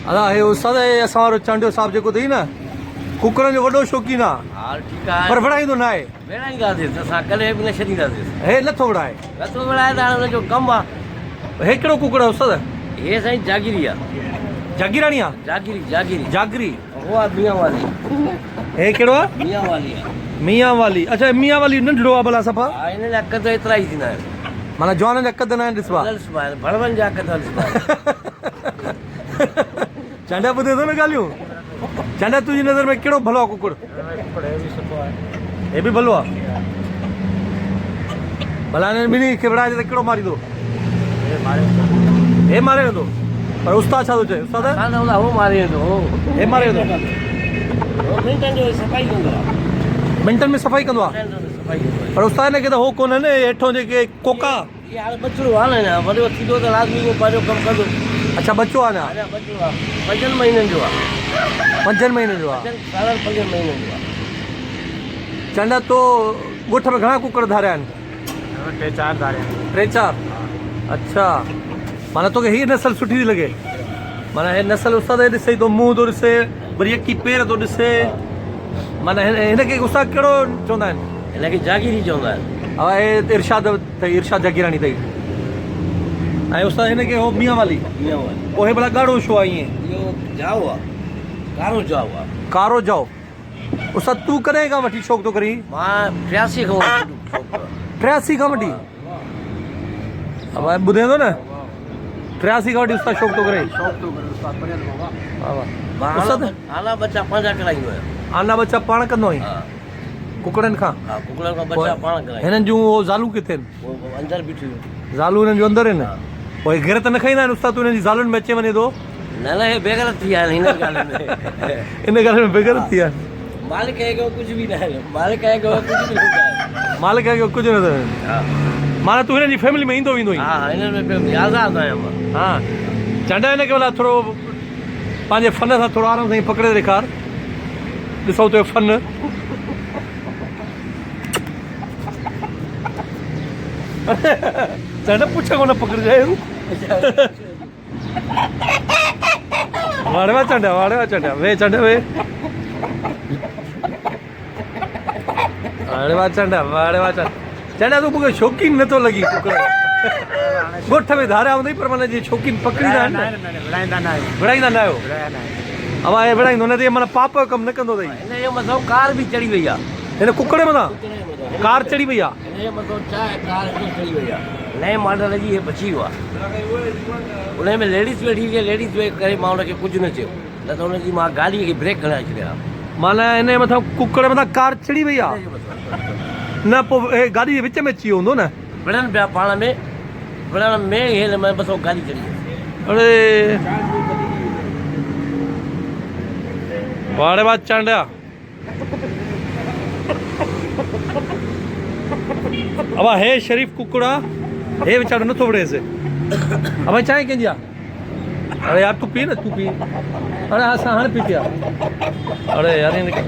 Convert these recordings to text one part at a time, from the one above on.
अदा हे उस्ताद असां वारो चांडियो साहब जेको अथई न कुकरनि जो वॾो शौक़ीन आहे हा ठीकु आहे पर विढ़ाईंदो न आहे। विढ़ाईंदासीं असां कॾहिं बि न छॾींदासीं। हे नथो विढ़ाए। नथो विढ़ाए त हाणे हुनजो कमु आहे। हे कहिड़ो कुकड़ आहे उस्ताद? हे साईं जागिरी आहे। जागीराणी आहे? जागिरी जागिरी जागरी। वो आहे मियां वाली। हे कहिड़ो आहे? मियां वाली आहे। मियां वाली। अच्छा मियां वाली नंढड़ो आहे भला सफ़ा? हा हिन जा अख त एतिरा ई थींदा आहिनि। माना जवाननि जा कद न आहिनि ॾिसबा? भड़वनि जा अख त ॾिसबा। चांडा ॿुधे थो न ॻाल्हियूं? चांडा तुंहिंजी नज़र में कहिड़ो भलो आहे कुकुड़? हे बि भलो आहे। भला हिननि ॿिन्ही खे विढ़ाए त कहिड़ो मारींदो? हे मारे वेंदो। पर उस्ताद छा थो चए? उस्ताद हो मारे वेंदो। हे मारे वेंदो। मिंटनि जो सफ़ाई कंदो आहे। मिंटनि में सफ़ाई कंदो आहे। पर उस्ताद हिनखे त हो कोन्हे न हेठों जेके कोका। ये हाणे बचिड़ो आहे न वॾो थींदो त आदमी को पंहिंजो कमु कंदो। अच्छा बच्चो आहे न? बचिड़ो आहे 5 महीननि जो आहे। 5 महीननि जो आहे। 5 महीननि जो आहे। चांडा तो ॻोठ में घणा कुकड़ धारिया आहिनि? 3-4 धारिया आहिनि। 3-4। अच्छा माना तोखे हीअ नसल सुठी थी लॻे? माना हे नसल उस्ताद ॾिसे थो मुंहुं थो ॾिसे वरी यकी पेर थो ॾिसे। माना हिनखे उस्ताद कहिड़ो चवंदा आहिनि? हिनखे जागिरी चवंदा आहिनि। हा हे इरशाद अथई इरशाद जागीराणी अथई। ऐं उस्ताद हिनखे हो मियां वाली। पोइ हे भला ॻाढ़ो छो आहे ईअं? इहो जाओ आहे कारो जाओ आहे। कारो जाओ। उस्ताद तूं कॾहिं खां वठी शौक़ु थो करीं? मां 83 खां वठी 83 खां वठी? अब ॿुधे थो न 83 खां वठी उस्ताद शौक़ु थो करे। उस्ताद आला बच्चा पंहिंजा कराईंदो आहियां। आना बच्चा पाण कंदो आहीं कुकड़नि खां? हा कुकड़नि खां बच्चा पाण कराईंदो। हिननि जूं उहो ज़ालूं किथे आहिनि? वो अंदरि बीठियूं। ज़ालूं हिननि जूं अंदरि आहिनि? पोइ घिर त न खाईंदा आहिनि उस्ताद? तूं हिननि जी ज़ालुनि में अचे वञे थो? न न हे बेग़ैरत थी विया आहिनि हिन ॻाल्हि में। इन ॻाल्हि में बेग़ैरत थी विया आहिनि। मालिक आहे कुझु बि न आहे। मालिक आहे कुझु बि न आहे। मालिक आहे कुझु न अथव। हा माना तूं हिननि जी फैमिली में ईंदो वेंदो हा हिन में आज़ादु आहियां मां। हा चांडा हिनखे भला थोरो पंहिंजे फन सां थोरो आराम सां पकिड़े ॾेखार। ॾिसो तुंहिंजो फन। चांडा पुछ कोन पकड़जाए। वाड़वा चांडा वे चांडा वे। वाड़वा चांडा चांडा तूं मूंखे शौक़ीन नथो लॻी कुकड़। ॻोठ में धारिया हूंदई पर माना जीअं शौक़ीन पकड़ींदा आहिनि न? विढ़ाईंदा न आहियो? अवा हे विढ़ाईंदो न त माना पाप जो कमु न कंदो अथई। हिन जे मथां कार बि चढ़ी वई आहे। हिन कुकड़ मथां कार चढ़ी वई आहे? हिन जे मथां कार चढ़ी वई आहे। नए मॉडल जी हे बची वियो आहे। उन में लेडीज़ वेठी हुई। लेडीज़ वेही करे मां हुनखे कुझु न चयो न त हुनजी मां गाॾीअ खे ब्रेक हणाए छॾिया। माना हिन जे मथां कुकड़ मथां कार चढ़ी वई आहे न? पोइ हे गाॾी जे विच में अची वियो हूंदो न? विढ़नि पिया पाण में विढ़ण में हिन में बसि गाॾी चढ़ी वई। अरे वाड़े वाह चांडा। अब हे शरीफ कुकड़ा हे बेचारो नथो विढ़ेसि। अब चांहि कंहिंजी आहे? अरे यार तू पी न तू पी। अरे असां हाणे पी पिया। अरे यार हिनखे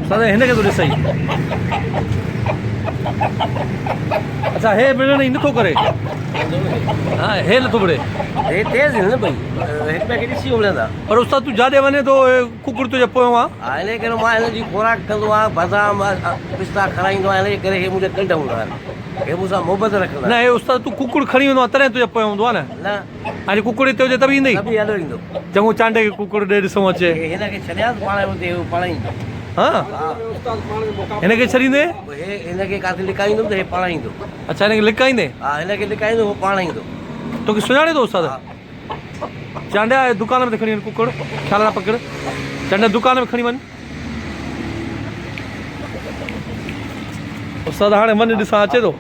सदा हिनखे थो ॾिसई। अच्छा हे विढ़ण ई नथो करे? हा हे नथो विढ़े। हे तेज़ आहिनि न भई हिक ॿिए खे ॾिसी विढ़ंदा। पर उस्ताद तूं जाॾे वञे थो कुकुड़ तुंहिंजे पोयों आहे? हा हिन करे मां हिन जी खोराक कंदो आहियां। बादाम पिस्ता खाराईंदो आहियां। हिन करे हे मुंहिंजा कंड हूंदा आहिनि। हे मूंसां मोहबत रखंदा न। हे उस्ताद तूं कुकुड़ खणी वेंदो आहे तॾहिं तुंहिंजे पोयों हूंदो आहे न? हाणे कुकुड़ हिते हुजे त बि ईंदई? सभु हलो ईंदो। चङो चांडे खे कुकुड़ ॾे ॾिसूं अचे। हिनखे छॾियां पाण हुते पाण ईंदो। हा हिनखे छॾींदे? हे हिनखे किथे लिकाईंदो त हे पाण ईंदो। अच्छा हिनखे लिकाईंदे? हा हिनखे लिकाईंदो उहो पाण ईंदो। तोखे सुञाणे थो उस्ताद? चांडा दुकान में त खणी वञ कुकुड़ ख़्याल सां पकड़। चांडा दुकान में खणी वञ। उस्ताद हाणे वञ ॾिसां अचे थो।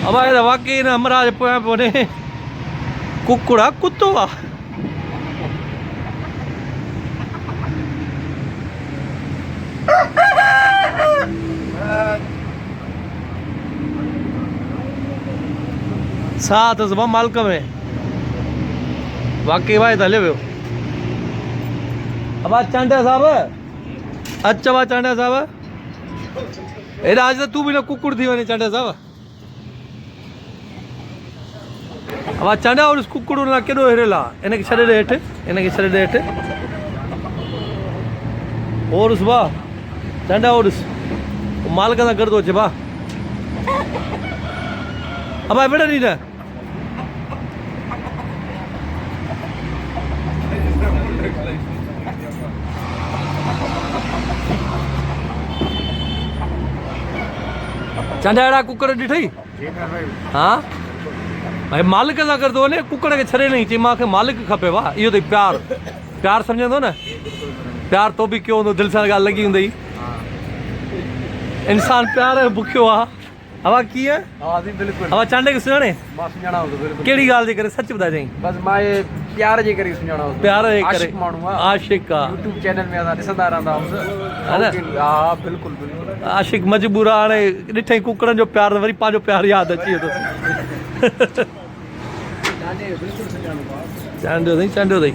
अब वाकई न हमराज पोयां वञे कुकुड़ आहे कुतो आहे। छा अथसि मां मालिक में वाकई भाई त हले वियो अब चांडिया साहब अच वा चांडिया साहब हेॾा अॼु त तूं बि न कुकुड़ थी वञे चांडिया साहब अब चांडिया और कुकुड़ न केॾो हिरियल आहे हिनखे छॾे ॾे हेठि हिनखे छॾे ॾे हेठि और भाउ चांडिया और मालिक सां गॾु थो अचे भाउ अब बेटा नी न चांडिया अहिड़ा कुकड़ ॾिठई हा भाई मालिक सां गॾु थो वञे कुकड़ खे छॾे नई चई मूंखे मालिक खपे वाह इहो अथई प्यार सम्झंदो न प्यार तो बि कयो हूंदो दिलि सां ॻाल्हि लॻी हूंदई इंसान प्यार जो बुखियो आहे हवा कीअं हवा चांडे खे सुञाणे कहिड़ी ॻाल्हि जे करे सच ॿुधाए बस मां ये प्यार जे करे सुञाणा प्यार जे करे आशिक माण्हू आहे आशिक आहे यूट्यूब चैनल में असां ॾिसंदा रहंदा हा न? आहियूं हा बिल्कुलु बिल्कुलु आशिक मजबूर आहे हाणे ॾिठई कुकड़नि जो प्यार त वरी पंहिंजो प्यार यादि अची वियो चांडियो अथई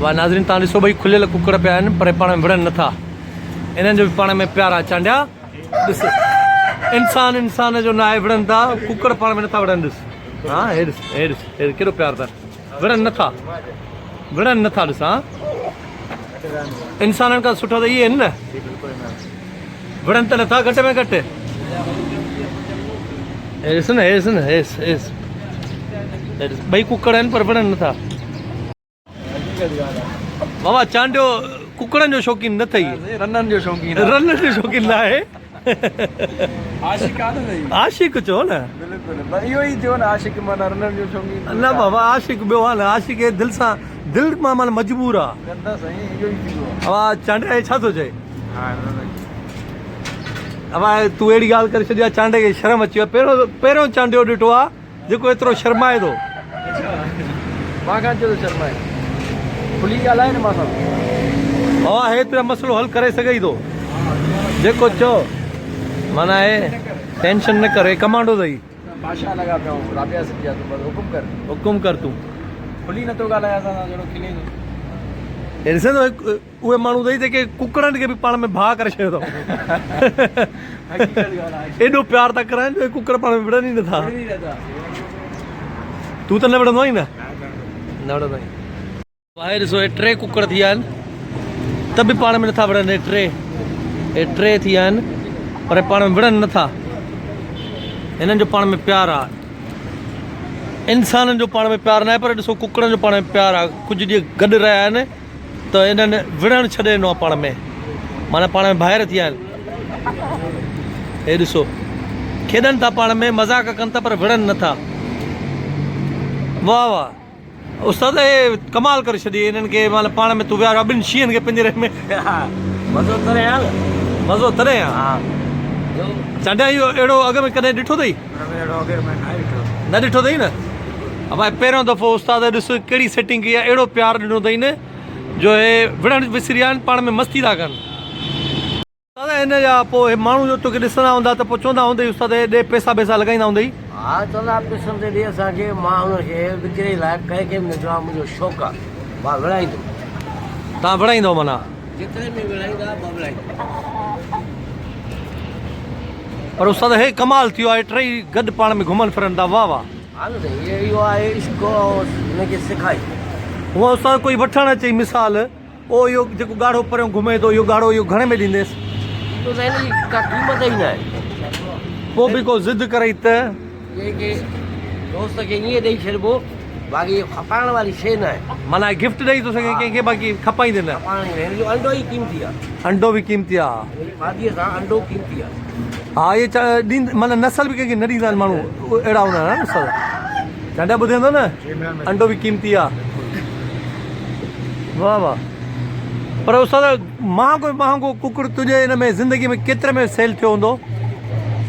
वाह नाज़रीन तव्हां ॾिसो भई खुलियल कुकड़ पिया आहिनि पर पाण में विढ़नि नथा इन्हनि जो बि पाण में प्यार आहे चांडिया ॾिस इंसान जो न आहे विढ़नि था कुकड़ पाण में नथा विढ़नि ॾिस हा हे ॾिस केॾो प्यार अथनि विढ़नि नथा ॾिस हा इंसाननि खां सुठा त इहे आहिनि न विढ़नि त नथा घटि में घटि हे ॾिस न ॿई कुकड़ आहिनि पर विढ़नि नथा बाबा चांडियो कुकड़नि जो शौक़ीन न अथई रननि जो शौक़ीन रन जो शौक़ीन न आहे आशिक आहे न आशिक चओ न बिल्कुलु इहो ई थियो न आशिक माना रननि जो शौक़ीन न बाबा आशिक ॿियो आहे न आशिक दिलि सां दिलि मां माना मजबूर आहे कंदा साईं इहो ई थींदो आहे हवा चांडिया छा थो चए हा हवा तूं अहिड़ी ॻाल्हि करे छॾी आहे चांडे खे शर्म अची वियो पहिरियों चांडियो ॾिठो आहे जेको एतिरो शर्माए थो मां कान चयो शर्माए खुली ॻाल्हाए न मां सां हवा हेतिरो मसइलो हल करे सघे थो जेको चओ माना हे टेंशन न करे कमांडो अथई भाषा लॻा पिया आहियूं राबिया सिंधिया तूं बसि हुकुम कर तूं खुली नथो ॻाल्हाए असां सां जहिड़ो खिले थो हे ॾिसंदो उहे माण्हू अथई जेके कुकड़नि खे बि पाण में भाउ करे छॾियो अथऊं एॾो प्यार था कराइनि जो कुकड़ पाण में विढ़नि ई नथा तूं त न विढ़ंदो आहीं न विढ़ंदो आहीं भाई ॾिसो हे टे कुकड़ थी विया आहिनि त बि पाण में नथा विढ़नि हे टे थी विया आहिनि पर पाण में विढ़नि नथा हिननि जो पाण में प्यार आहे इंसाननि जो पाण में प्यार न आहे पर ॾिसो कुकड़नि जो पाण में प्यार आहे कुझु ॾींहं गॾु रहिया आहिनि त हिननि विढ़णु छॾे ॾिनो आहे पाण में माना पाण में ॿाहिरि थी विया आहिनि हे ॾिसो खेॾनि था पाण में मज़ाक कनि था पर विढ़नि नथा वाह वाह उस्ताद हे कमाल करे छॾी हिननि खे माना पाण में तूं विहारो ॿिनि शींहनि खे पिंजरे में मज़ो तरे हा मज़ो तरे आहे हा चांडिया इहो अहिड़ो अॻ में कॾहिं ॾिठो अथई न ॾिठो अथई न भाई पहिरियों दफ़ो उस्ताद ॾिस कहिड़ी सेटिंग कई आहे अहिड़ो प्यारु ॾिनो अथई न जो हे विढ़णु विसरी विया आहिनि पाण में मस्ती था कनि दादा हिन जा पोइ माण्हू जो तोखे ॾिसंदा हूंदा त पोइ चवंदा हूंदई उस्ताद हेॾे पैसा लॻाईंदा हूंदई हा चवंदा पैसनि ते ॾे असांखे मां हुनखे विकिणे लाइ कंहिंखे बि नथो आहे मुंहिंजो शौक़ु आहे मां विढ़ाईंदुमि तव्हां विढ़ाईंदव माना जेतिरे में विढ़ाईंदा मां विढ़ाईंदुमि पर उस्ताद हे कमाल थियो आहे टई गॾु पाण में घुमनि फिरनि था वाह वाह हा न साईं इहो आहे इश्क हिनखे सिखाई हूअं उस्ताद कोई वठणु अचे मिसाल ओ इहो जेको ॻाढ़ो परियों घुमे थो इहो ॻाढ़ो इहो घणे में ॾींदेसि तो हिन जी का क़ीमत ई न आहे पोइ बि को ज़िद करई त कंहिंखे दोस्त खे ईअं ॾेई छॾिबो बाक़ी इहो खपाइण वारी शइ न आहे माना गिफ्ट ॾेई थो सघे कंहिंखे बाक़ी खपाईंदे न खपाइण हिन जो अंडो ई क़ीमती आहे अंडो बि क़ीमती आहे शादीअ सां अंडो क़ीमती आहे हा इहे माना नसल बि कंहिंखे न ॾींदा आहिनि माण्हू अहिड़ा हूंदा आहिनि नसल चांडिया ॿुधंदो न अंडो बि क़ीमती आहे वाह वाह पर उस्ताद महांगो कुकड़ तुंहिंजे हिन में ज़िंदगी में केतिरे में सेल थियो हूंदो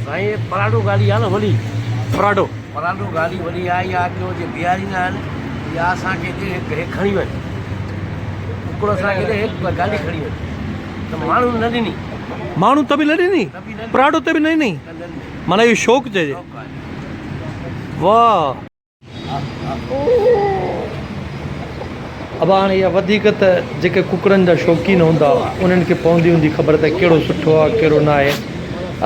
साईं पराठो गाॾी आहे न वॾी पराठो गाॾी वॾी आहे या ॿियो जे बीहारींदा आहिनि या असांखे हिते खणी वञ कुकड़ असांखे हिते गाॾी खणी वञ त माण्हू न ॾिनी माण्हू त बि न ॾिनी पराठो त बि न ॾिनी माना इहो शौक़ु चइजे वाह अब हाणे इहा वधीक त जेके कुकरनि जा शौक़ीन हूंदा उन्हनि खे पवंदी हूंदी ख़बर त कहिड़ो सुठो आहे कहिड़ो न आहे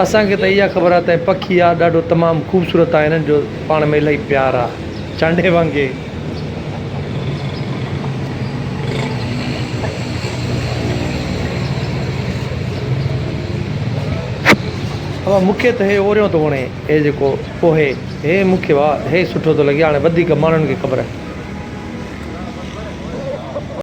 असांखे त इहा ख़बर आहे त पखी आहे ॾाढो तमामु ख़ूबसूरत आहे हिननि जो पाण में इलाही प्यार आहे चांडे वांगुरु अब मूंखे त हे ओरियो थो वणे हे जेको पोहे हे मूंखे वाह हे सुठो थो लॻे हाणे वधीक माण्हुनि खे ख़बर आहे